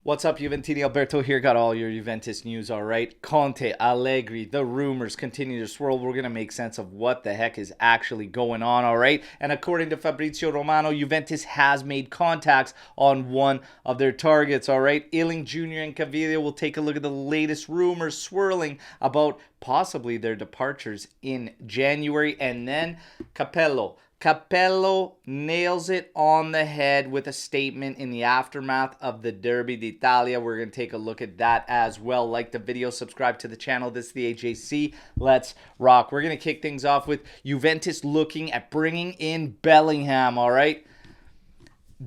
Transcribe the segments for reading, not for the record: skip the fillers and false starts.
What's up, Juventini? Alberto here. Got all your Juventus news, all right? Conte, Allegri, the rumors continue to swirl. We're going to make sense of what the heck is actually going on, all right? And according to Fabrizio Romano, Juventus has made contacts on one of their targets, all right? Iling Jr. and Caviglia will take a look at the latest rumors swirling about possibly their departures in January. And then Capello nails it on the head with a statement in the aftermath of the Derby d'Italia. We're going to take a look at that as well. Like the video, subscribe to the channel. This is the AJC. Let's rock. We're going to kick things off with Juventus looking at bringing in Bellingham, all right?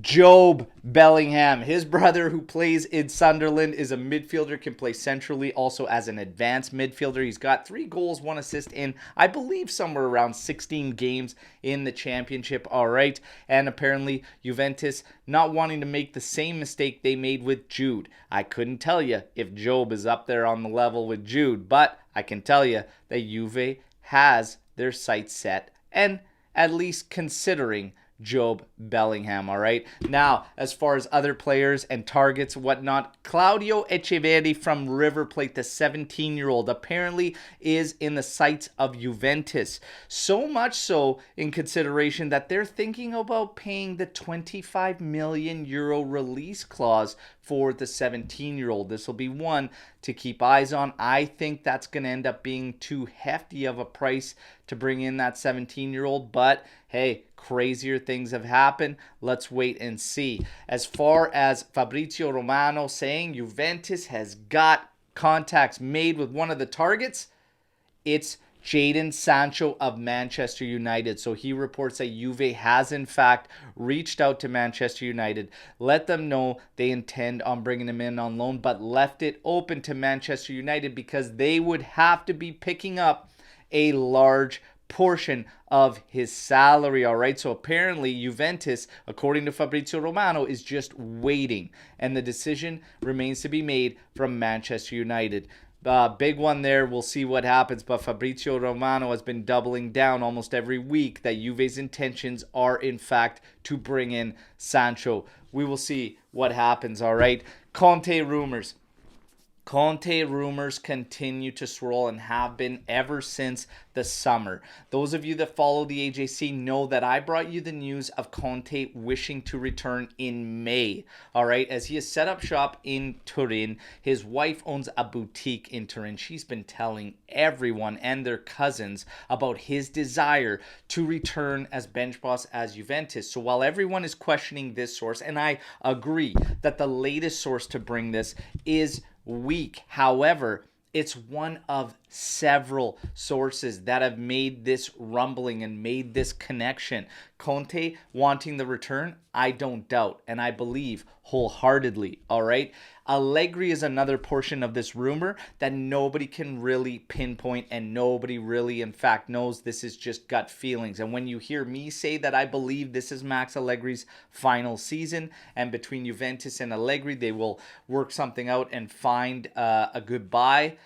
Job Bellingham, his brother who plays in Sunderland, is a midfielder, can play centrally, also as an advanced midfielder. He's got 3 goals, 1 assist in, I believe, somewhere around 16 games in the championship, all right? And apparently Juventus not wanting to make the same mistake they made with Jude. I couldn't tell you if Job is up there on the level with Jude, but I can tell you that Juve has their sights set and at least considering Job Bellingham, all right? Now, as far as other players and targets, whatnot, Claudio Echeverri from River Plate, the 17-year-old, apparently is in the sights of Juventus. So much so in consideration that they're thinking about paying the 25 million euro release clause for the 17-year-old. This will be one to keep eyes on. I think that's going to end up being too hefty of a price to bring in that 17-year-old, but hey, crazier things have happened. Let's wait and see. As far as Fabrizio Romano saying Juventus has got contacts made with one of the targets, it's Jadon Sancho of Manchester United. So he reports that Juve has in fact reached out to Manchester United, let them know they intend on bringing him in on loan, but left it open to Manchester United because they would have to be picking up a large portion of his salary, all right? So apparently Juventus, according to Fabrizio Romano, is just waiting, and the decision remains to be made from Manchester United. Big one there. We'll see what happens, but Fabrizio Romano has been doubling down almost every week that Juve's intentions are, in fact, to bring in Sancho. We will see what happens, all right? Conte rumors. Conte rumors continue to swirl and have been ever since the summer. Those of you that follow the AJC know that I brought you the news of Conte wishing to return in May. All right, as he has set up shop in Turin, his wife owns a boutique in Turin. She's been telling everyone and their cousins about his desire to return as bench boss as Juventus. So while everyone is questioning this source, and I agree that the latest source to bring this is weak. However, it's one of several sources that have made this rumbling and made this connection. Conte wanting the return, I don't doubt, and I believe wholeheartedly, all right? Allegri is another portion of this rumor that nobody can really pinpoint and nobody really, in fact, knows. This is just gut feelings. And when you hear me say that I believe this is Max Allegri's final season, and between Juventus and Allegri, they will work something out and find a goodbye,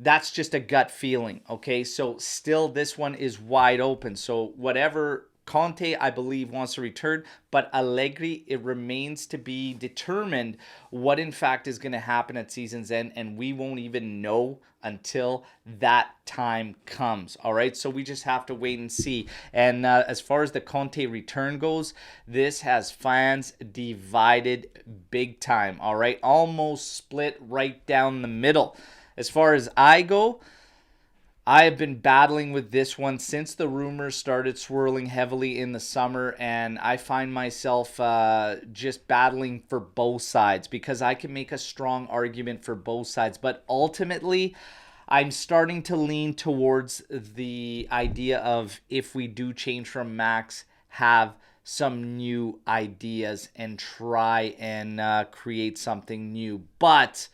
that's just a gut feeling, okay? So still this one is wide open. So whatever Conte, I believe, wants to return, but Allegri, it remains to be determined what in fact is going to happen at season's end, and we won't even know until that time comes, all right? So we just have to wait and see. And as far as the Conte return goes, this has fans divided big time, all right? Almost split right down the middle. As far as I go, I have been battling with this one since the rumors started swirling heavily in the summer, and I find myself just battling for both sides because I can make a strong argument for both sides. But ultimately, I'm starting to lean towards the idea of, if we do change from Max, have some new ideas and try and create something new. But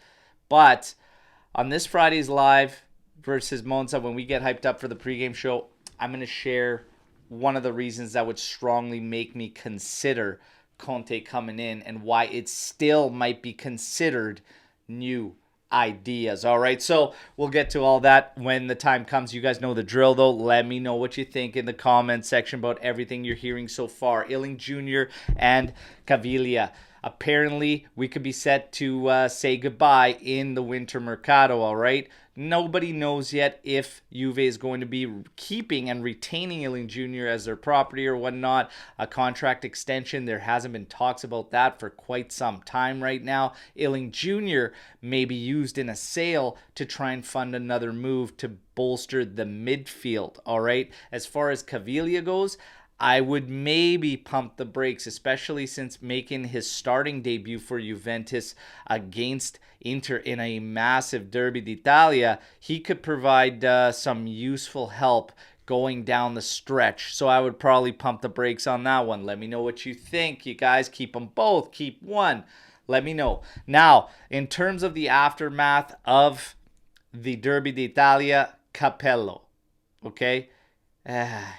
on this Friday's live versus Monza, when we get hyped up for the pregame show, I'm going to share one of the reasons that would strongly make me consider Conte coming in and why it still might be considered new ideas. All right, so we'll get to all that when the time comes. You guys know the drill, though. Let me know what you think in the comment section about everything you're hearing so far. Iling Jr. and Caviglia. apparently we could be set to say goodbye in the winter mercado, all right? Nobody knows yet if Juve is going to be keeping and retaining Iling Jr. as their property or whatnot. A contract extension, there hasn't been talks about that for quite some time right now. Iling Jr. may be used in a sale to try and fund another move to bolster the midfield, all right? As far as Caviglia goes, I would maybe pump the brakes, especially since making his starting debut for Juventus against Inter in a massive Derby d'Italia, he could provide some useful help going down the stretch. So I would probably pump the brakes on that one. Let me know what you think. You guys keep them both. Keep one. Let me know. Now, in terms of the aftermath of the Derby d'Italia, Capello, okay?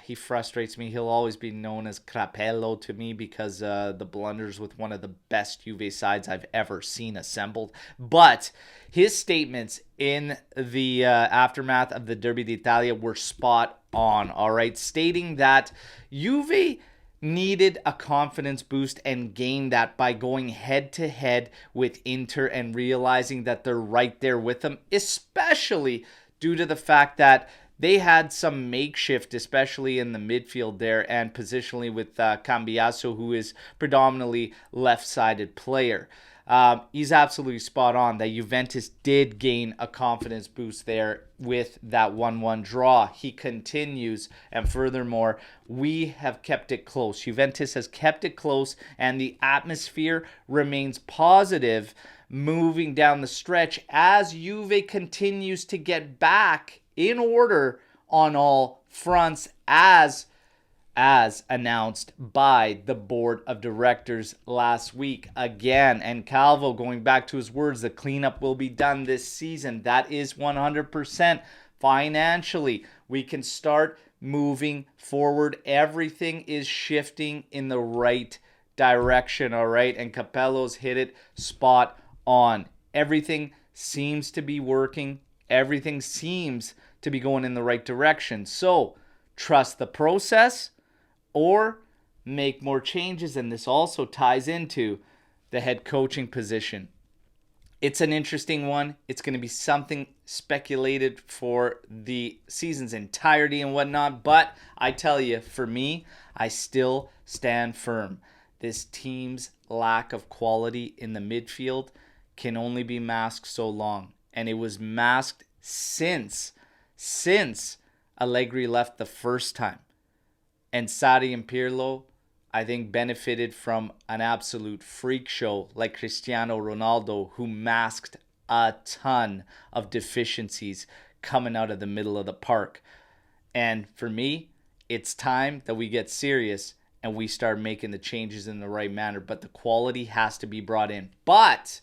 He frustrates me. He'll always be known as Capello to me because the blunders with one of the best Juve sides I've ever seen assembled. But his statements in the aftermath of the Derby d'Italia were spot on, all right? Stating that Juve needed a confidence boost and gained that by going head-to-head with Inter and realizing that they're right there with them, especially due to the fact that they had some makeshift, especially in the midfield there, and positionally with Cambiaso, who is predominantly left-sided player. He's absolutely spot on that Juventus did gain a confidence boost there with that 1-1 draw. He continues, and furthermore, we have kept it close. Juventus has kept it close, and the atmosphere remains positive moving down the stretch as Juve continues to get back in order on all fronts as announced by the board of directors last week again. And Calvo, going back to his words, the cleanup will be done this season. That is 100%. Financially, we can start moving forward. Everything is shifting in the right direction, all right? And Capello's hit it spot on. Everything seems to be working. Everything seems to be going in the right direction. So trust the process or make more changes. And this also ties into the head coaching position. It's an interesting one. It's going to be something speculated for the season's entirety and whatnot. But I tell you, for me, I still stand firm. This team's lack of quality in the midfield can only be masked so long. And it was masked since Allegri left the first time. And Sarri and Pirlo, I think, benefited from an absolute freak show like Cristiano Ronaldo, who masked a ton of deficiencies coming out of the middle of the park. And for me, it's time that we get serious and we start making the changes in the right manner. But the quality has to be brought in. But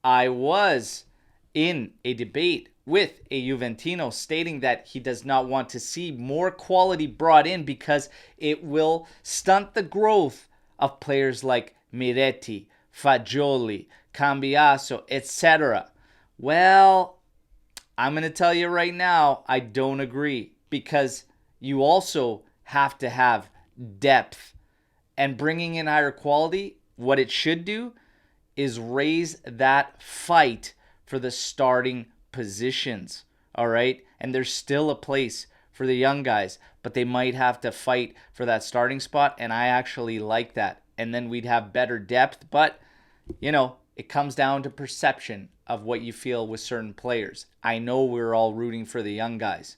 I was in a debate with a Juventino stating that he does not want to see more quality brought in because it will stunt the growth of players like Miretti, Fagioli, Cambiaso, etc. Well, I'm going to tell you right now, I don't agree because you also have to have depth. And bringing in higher quality, what it should do is raise that fight for the starting positions, all right? And there's still a place for the young guys, but they might have to fight for that starting spot, and I actually like that. And then we'd have better depth, but, you know, it comes down to perception of what you feel with certain players. I know we're all rooting for the young guys,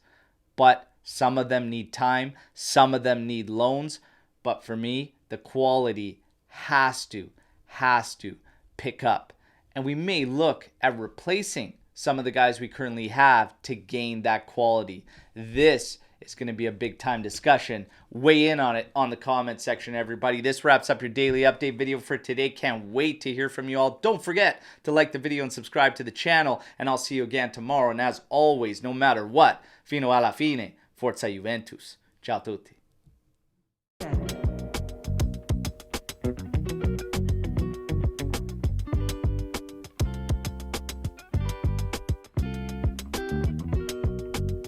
but some of them need time, some of them need loans, but for me, the quality has to pick up. And we may look at replacing some of the guys we currently have to gain that quality. This is going to be a big time discussion. Weigh in on it on the comment section, everybody. This wraps up your daily update video for today. Can't wait to hear from you all. Don't forget to like the video and subscribe to the channel, and I'll see you again tomorrow. And as always, no matter what, fino alla fine, forza Juventus. Ciao tutti.